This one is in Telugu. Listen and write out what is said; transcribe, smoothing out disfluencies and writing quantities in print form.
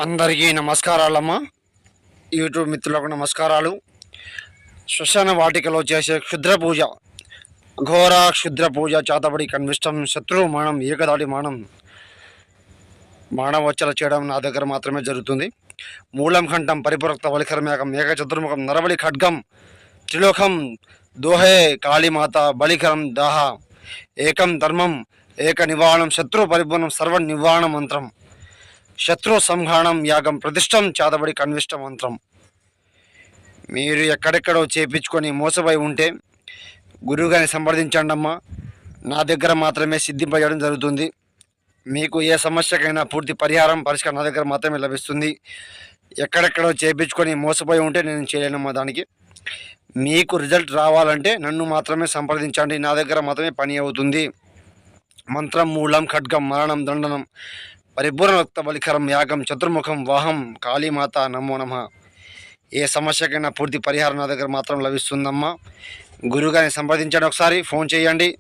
అందరికీ నమస్కారాలమ్మా. యూట్యూబ్ మిత్రులకు నమస్కారాలు. శ్మశాన వాటికలో చేసే క్షుద్ర పూజ, ఘోర క్షుద్ర పూజ, చాతబడి కన్విష్టం, శత్రువు మానం, ఏకదాటి మానం, మానవచ్చల చేయడం నా దగ్గర మాత్రమే జరుగుతుంది. మూలం కంఠం, పరిపురక్త వలికరమేకం, ఏక చతుర్ముఖం, నరబలి ఖడ్గం, త్రిలోకం దోహే, కాళీమాత బలికరం దాహ, ఏకం ధర్మం, ఏక నివారణం, శత్రు పరిపూర్ణం, సర్వ నివారణ మంత్రం, శత్రు సంహారణం యాగం, ప్రతిష్టం, చాతబడి కన్విష్ట మంత్రం. మీరు ఎక్కడెక్కడో చేపించుకొని మోసపోయి ఉంటే గురువుగారిని సంప్రదించండి అమ్మా. నా దగ్గర మాత్రమే సిద్ధింపజేయడం జరుగుతుంది. మీకు ఏ సమస్యకైనా పూర్తి పరిష్కారం నా దగ్గర మాత్రమే లభిస్తుంది. ఎక్కడెక్కడో చేపించుకొని మోసపోయి ఉంటే నేను చేయలేనమ్మా. దానికి మీకు రిజల్ట్ రావాలంటే నన్ను మాత్రమే సంప్రదించండి. నా దగ్గర మాత్రమే పని అవుతుంది. మంత్రం మూలం ఖడ్గం, మరణం దండనం, పరిపూర్ణ రక్త బలికరం యాగం, చతుర్ముఖం వాహం, కాళీమాత నమో నమః. ఏ సమస్యకైనా పూర్తి పరిహారం నా దగ్గర మాత్రం లభిస్తుందమ్మా. గురువుగారిని సంప్రదించండి. ఒకసారి ఫోన్ చేయండి.